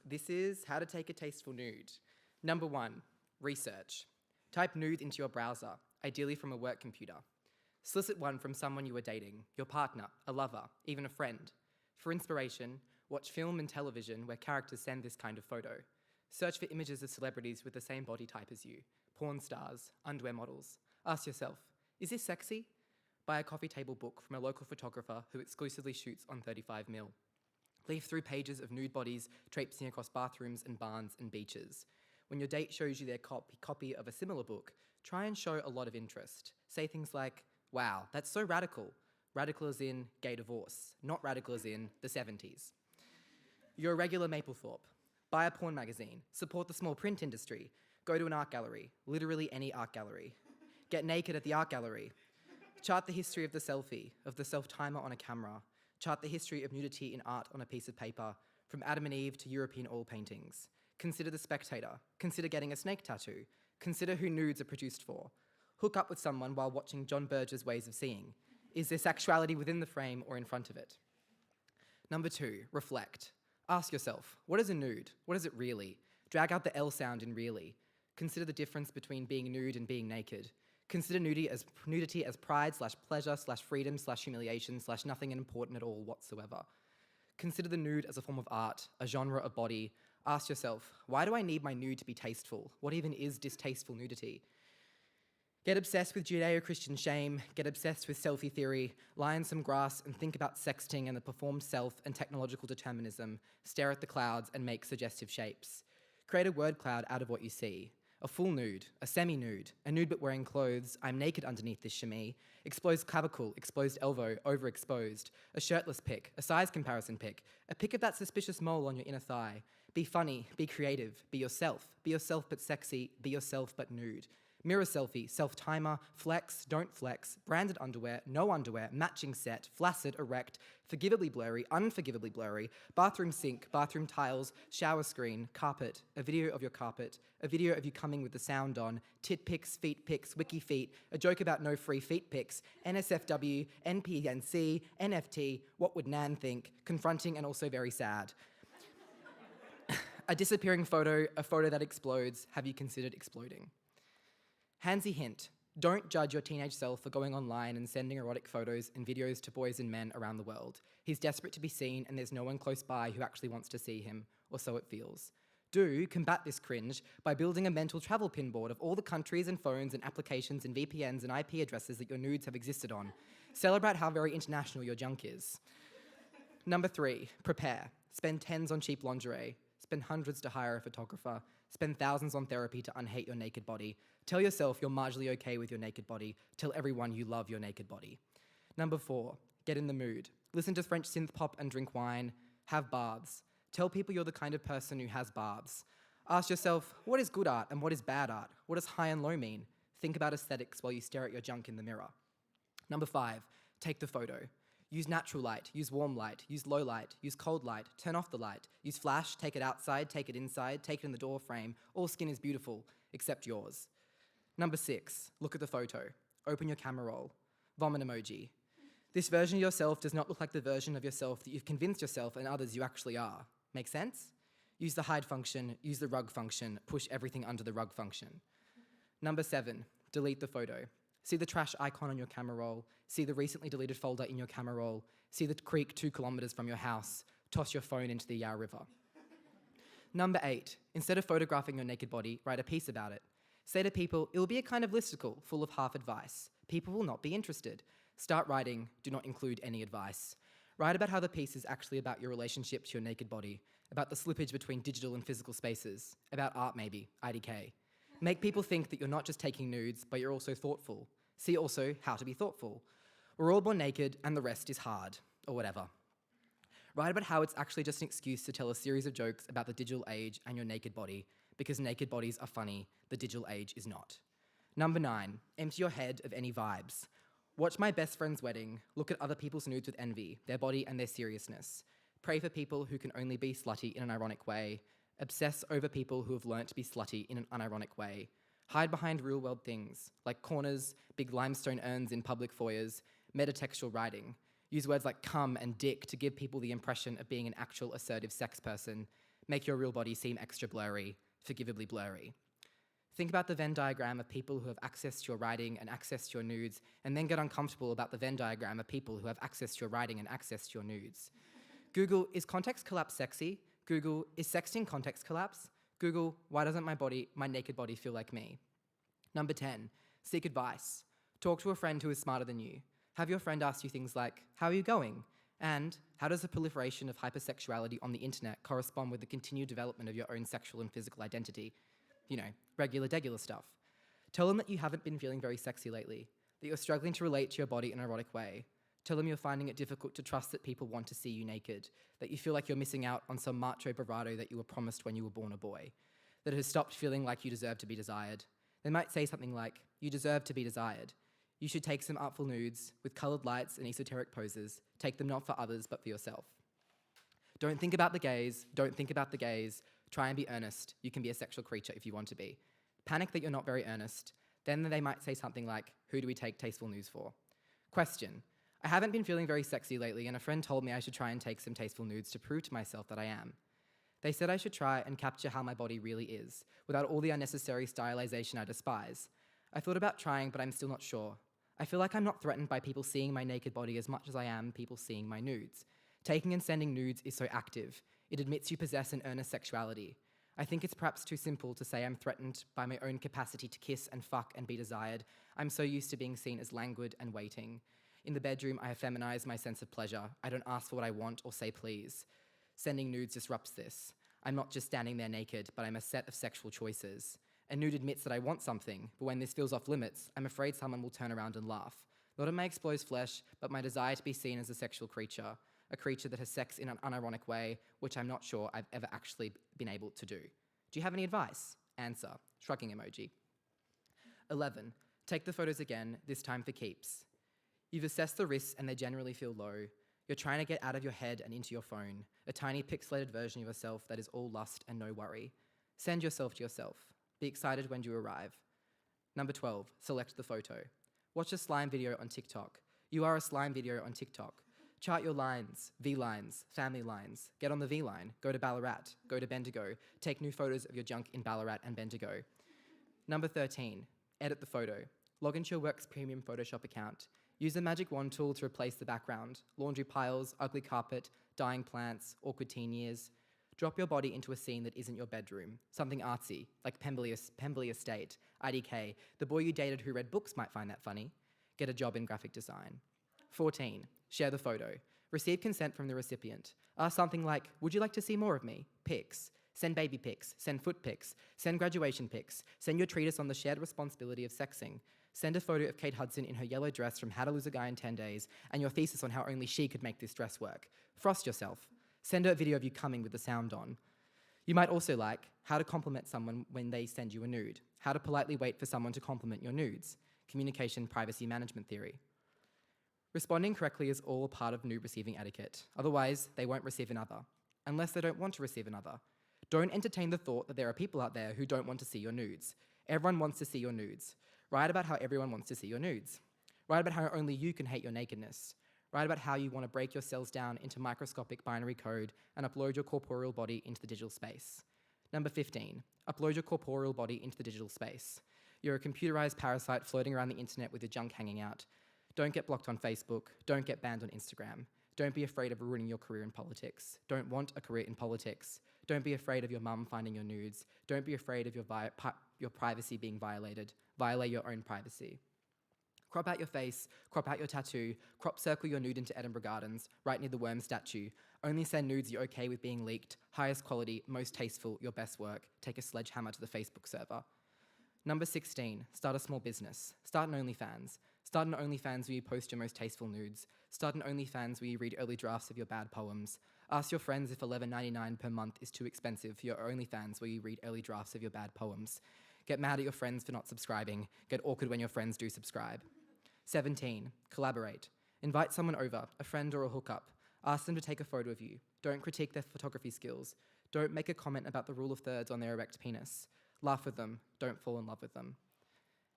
This is how to take a tasteful nude. Number 1, research. Type nude into your browser, ideally from a work computer. Solicit one from someone you are dating, your partner, a lover, even a friend. For inspiration, watch film and television where characters send this kind of photo. Search for images of celebrities with the same body type as you, porn stars, underwear models. Ask yourself, is this sexy? Buy a coffee table book from a local photographer who exclusively shoots on 35mm. Leaf through pages of nude bodies traipsing across bathrooms and barns and beaches. When your date shows you their copy of a similar book, try and show a lot of interest. Say things like, wow, that's so radical. Radical as in gay divorce, not radical as in the 70s. You're a regular Maplethorpe. Buy a porn magazine. Support the small print industry. Go to an art gallery, literally any art gallery. Get naked at the art gallery. Chart the history of the selfie, of the self-timer on a camera. Chart the history of nudity in art on a piece of paper, from Adam and Eve to European oil paintings. Consider The Spectator. Consider getting a snake tattoo. Consider who nudes are produced for. Hook up with someone while watching John Berger's Ways of Seeing. Is there sexuality within the frame or in front of it? Number 2, reflect. Ask yourself, what is a nude? What is it really? Drag out the L sound in really. Consider the difference between being nude and being naked. Consider nudity as pride/pleasure/freedom/humiliation/nothing important at all whatsoever. Consider the nude as a form of art, a genre of body. Ask yourself, why do I need my nude to be tasteful? What even is distasteful nudity? Get obsessed with Judeo-Christian shame, get obsessed with selfie theory, lie in some grass and think about sexting and the performed self and technological determinism, stare at the clouds and make suggestive shapes. Create a word cloud out of what you see. A full nude, a semi-nude, a nude but wearing clothes, I'm naked underneath this chemise, exposed clavicle, exposed elbow, overexposed, a shirtless pic, a size comparison pic, a pic of that suspicious mole on your inner thigh. Be funny, be creative, be yourself but sexy, be yourself but nude. Mirror selfie, self-timer, flex, don't flex, branded underwear, no underwear, matching set, flaccid, erect, forgivably blurry, unforgivably blurry, bathroom sink, bathroom tiles, shower screen, carpet, a video of your carpet, a video of you coming with the sound on, tit pics, wiki feet, a joke about no free feet pics, NSFW, NPNC, NFT, what would Nan think, confronting and also very sad. A disappearing photo, a photo that explodes, have you considered exploding? Handsy hint, don't judge your teenage self for going online and sending erotic photos and videos to boys and men around the world. He's desperate to be seen and there's no one close by who actually wants to see him, or so it feels. Do combat this cringe by building a mental travel pinboard of all the countries and phones and applications and VPNs and IP addresses that your nudes have existed on. Celebrate how very international your junk is. Number 3, prepare. Spend tens on cheap lingerie. Spend hundreds to hire a photographer. Spend thousands on therapy to unhate your naked body. Tell yourself you're marginally okay with your naked body. Tell everyone you love your naked body. Number 4, get in the mood. Listen to French synth pop and drink wine. Have baths. Tell people you're the kind of person who has baths. Ask yourself, what is good art and what is bad art? What does high and low mean? Think about aesthetics while you stare at your junk in the mirror. Number 5, take the photo. Use natural light, use warm light, use low light, use cold light, turn off the light, use flash, take it outside, take it inside, take it in the door frame. All skin is beautiful, except yours. Number 6, look at the photo. Open your camera roll. Vomit emoji. This version of yourself does not look like the version of yourself that you've convinced yourself and others you actually are. Make sense? Use the hide function, use the rug function, push everything under the rug function. Number 7, delete the photo. See the trash icon on your camera roll. See the recently deleted folder in your camera roll. See the creek 2 kilometers from your house. Toss your phone into the Yarra River. Number 8, instead of photographing your naked body, write a piece about it. Say to people, it will be a kind of listicle full of half advice. People will not be interested. Start writing, do not include any advice. Write about how the piece is actually about your relationship to your naked body, about the slippage between digital and physical spaces, about art maybe, IDK. Make people think that you're not just taking nudes, but you're also thoughtful. See also how to be thoughtful. We're all born naked and the rest is hard, or whatever. Write about how it's actually just an excuse to tell a series of jokes about the digital age and your naked body, because naked bodies are funny, the digital age is not. Number 9, empty your head of any vibes. Watch my best friend's wedding, look at other people's nudes with envy, their body and their seriousness. Pray for people who can only be slutty in an ironic way. Obsess over people who have learnt to be slutty in an unironic way. Hide behind real-world things, like corners, big limestone urns in public foyers, metatextual writing. Use words like cum and dick to give people the impression of being an actual assertive sex person. Make your real body seem extra blurry, forgivably blurry. Think about the Venn diagram of people who have access to your writing and access to your nudes, and then get uncomfortable about the Venn diagram of people who have access to your writing and access to your nudes. Google, is context collapse sexy? Google, is sexting context collapse? Google, why doesn't my naked body feel like me? Number 10, seek advice. Talk to a friend who is smarter than you. Have your friend ask you things like, how are you going? And how does the proliferation of hypersexuality on the internet correspond with the continued development of your own sexual and physical identity? You know, regular stuff. Tell them that you haven't been feeling very sexy lately, that you're struggling to relate to your body in an erotic way. Tell them you're finding it difficult to trust that people want to see you naked, that you feel like you're missing out on some macho bravado that you were promised when you were born a boy, that it has stopped feeling like you deserve to be desired. They might say something like, you deserve to be desired. You should take some artful nudes with coloured lights and esoteric poses. Take them not for others, but for yourself. Don't think about the gaze. Don't think about the gaze. Try and be earnest. You can be a sexual creature if you want to be. Panic that you're not very earnest. Then they might say something like, who do we take tasteful nudes for? Question. I haven't been feeling very sexy lately, and a friend told me I should try and take some tasteful nudes to prove to myself that I am. They said I should try and capture how my body really is, without all the unnecessary stylization I despise. I thought about trying, but I'm still not sure. I feel like I'm not threatened by people seeing my naked body as much as I am people seeing my nudes. Taking and sending nudes is so active. It admits you possess an earnest sexuality. I think it's perhaps too simple to say I'm threatened by my own capacity to kiss and fuck and be desired. I'm so used to being seen as languid and waiting. In the bedroom, I have feminized my sense of pleasure. I don't ask for what I want or say please. Sending nudes disrupts this. I'm not just standing there naked, but I'm a set of sexual choices. A nude admits that I want something, but when this feels off limits, I'm afraid someone will turn around and laugh. Not at my exposed flesh, but my desire to be seen as a sexual creature, a creature that has sex in an unironic way, which I'm not sure I've ever actually been able to do. Do you have any advice? Answer, shrugging emoji. 11, take the photos again, this time for keeps. You've assessed the risks and they generally feel low. You're trying to get out of your head and into your phone, a tiny pixelated version of yourself that is all lust and no worry. Send yourself to yourself. Be excited when you arrive. Number 12, select the photo. Watch a slime video on TikTok. You are a slime video on TikTok. Chart your lines, V-lines, family lines. Get on the V-line. Go to Ballarat. Go to Bendigo. Take new photos of your junk in Ballarat and Bendigo. Number 13, edit the photo. Log into your Works Premium Photoshop account. Use the magic wand tool to replace the background. Laundry piles, ugly carpet, dying plants, awkward teen years. Drop your body into a scene that isn't your bedroom. Something artsy, like Pemberley Estate, IDK. The boy you dated who read books might find that funny. Get a job in graphic design. 14, share the photo. Receive consent from the recipient. Ask something like, would you like to see more of me? Pics. Send baby pics. Send foot pics. Send graduation pics. Send your treatise on the shared responsibility of sexing. Send a photo of Kate Hudson in her yellow dress from How to Lose a Guy in 10 Days and your thesis on how only she could make this dress work. Frost yourself. Send her a video of you coming with the sound on. You might also like how to compliment someone when they send you a nude, how to politely wait for someone to compliment your nudes, communication privacy management theory. Responding correctly is all a part of nude receiving etiquette. Otherwise, they won't receive another, unless they don't want to receive another. Don't entertain the thought that there are people out there who don't want to see your nudes. Everyone wants to see your nudes. Write about how everyone wants to see your nudes. Write about how only you can hate your nakedness. Write about how you want to break your cells down into microscopic binary code and upload your corporeal body into the digital space. Number 15, upload your corporeal body into the digital space. You're a computerized parasite floating around the internet with your junk hanging out. Don't get blocked on Facebook. Don't get banned on Instagram. Don't be afraid of ruining your career in politics. Don't want a career in politics. Don't be afraid of your mum finding your nudes. Don't be afraid of your privacy being violated. Violate your own privacy. Crop out your face, crop out your tattoo, crop circle your nude into Edinburgh Gardens, right near the worm statue. Only send nudes you're okay with being leaked. Highest quality, most tasteful, your best work. Take a sledgehammer to the Facebook server. Number 16, start a small business. Start an OnlyFans. Start an OnlyFans where you post your most tasteful nudes. Start an OnlyFans where you read early drafts of your bad poems. Ask your friends if $11.99 per month is too expensive for your OnlyFans where you read early drafts of your bad poems. Get mad at your friends for not subscribing. Get awkward when your friends do subscribe. 17, collaborate. Invite someone over, a friend or a hookup. Ask them to take a photo of you. Don't critique their photography skills. Don't make a comment about the rule of thirds on their erect penis. Laugh with them. Don't fall in love with them.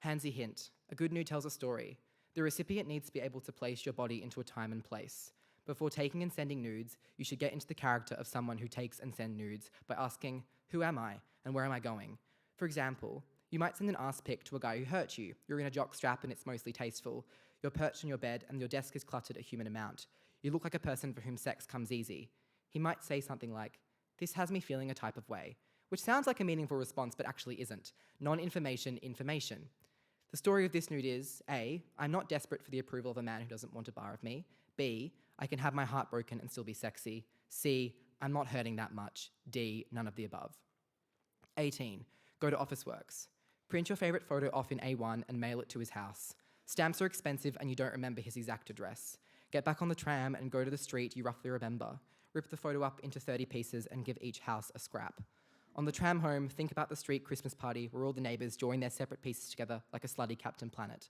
Handsy hint. A good nude tells a story. The recipient needs to be able to place your body into a time and place. Before taking and sending nudes, you should get into the character of someone who takes and sends nudes by asking, who am I and where am I going? For example, you might send an ass pic to a guy who hurt you. You're in a jock strap and it's mostly tasteful. You're perched on your bed and your desk is cluttered a human amount. You look like a person for whom sex comes easy. He might say something like, this has me feeling a type of way, which sounds like a meaningful response but actually isn't. Non-information, information. The story of this nude is, A, I'm not desperate for the approval of a man who doesn't want a bar of me. B, I can have my heart broken and still be sexy. C, I'm not hurting that much. D, none of the above. 18, go to Officeworks. Print your favourite photo off in A1 and mail it to his house. Stamps are expensive and you don't remember his exact address. Get back on the tram and go to the street you roughly remember. Rip the photo up into 30 pieces and give each house a scrap. On the tram home, think about the street Christmas party where all the neighbours join their separate pieces together like a slutty Captain Planet.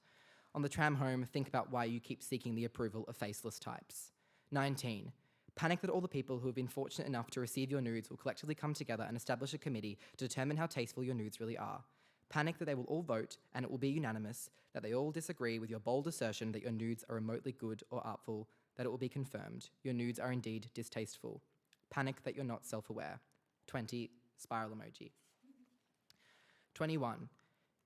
On the tram home, think about why you keep seeking the approval of faceless types. 19. Panic that all the people who have been fortunate enough to receive your nudes will collectively come together and establish a committee to determine how tasteful your nudes really are. Panic that they will all vote, and it will be unanimous, that they all disagree with your bold assertion that your nudes are remotely good or artful, that it will be confirmed. Your nudes are indeed distasteful. Panic that you're not self-aware. 20. Spiral emoji. 21.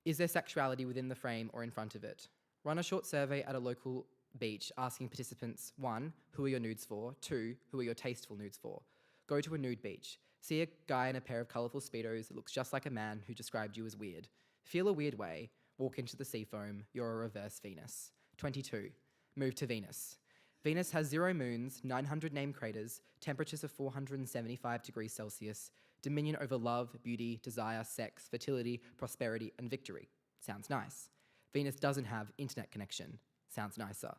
Is there sexuality within the frame or in front of it? Run a short survey at a local beach asking participants, 1, who are your nudes for? 2, who are your tasteful nudes for? Go to a nude beach. See a guy in a pair of colourful Speedos that looks just like a man who described you as weird. Feel a weird way. Walk into the sea foam. You're a reverse Venus. 22. Move to Venus. Venus has 0 moons, 900 named craters, temperatures of 475 degrees Celsius, dominion over love, beauty, desire, sex, fertility, prosperity, and victory. Sounds nice. Venus doesn't have internet connection. Sounds nicer.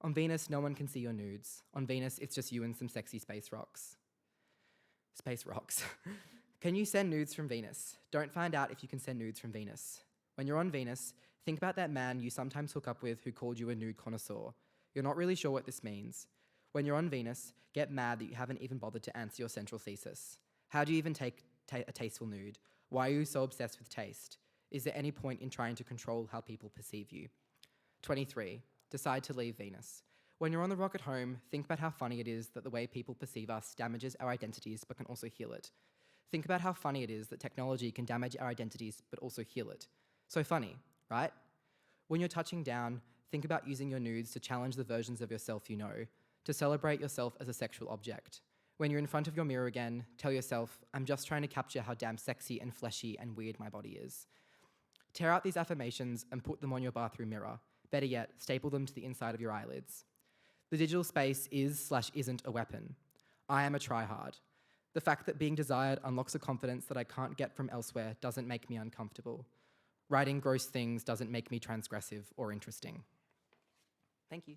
On Venus, no one can see your nudes. On Venus, it's just you and some sexy space rocks. Space rocks. Can you send nudes from Venus? Don't find out if you can send nudes from Venus. When you're on Venus, think about that man you sometimes hook up with who called you a nude connoisseur. You're not really sure what this means. When you're on Venus, get mad that you haven't even bothered to answer your central thesis. How do you even take a tasteful nude? Why are you so obsessed with taste? Is there any point in trying to control how people perceive you? 23. Decide to leave Venus. When you're on the rocket home, think about how funny it is that the way people perceive us damages our identities but can also heal it. Think about how funny it is that technology can damage our identities but also heal it. So funny, right? When you're touching down, think about using your nudes to challenge the versions of yourself you know, to celebrate yourself as a sexual object. When you're in front of your mirror again, tell yourself, I'm just trying to capture how damn sexy and fleshy and weird my body is. Tear out these affirmations and put them on your bathroom mirror. Better yet, staple them to the inside of your eyelids. The digital space is/isn't a weapon. I am a tryhard. The fact that being desired unlocks a confidence that I can't get from elsewhere doesn't make me uncomfortable. Writing gross things doesn't make me transgressive or interesting. Thank you.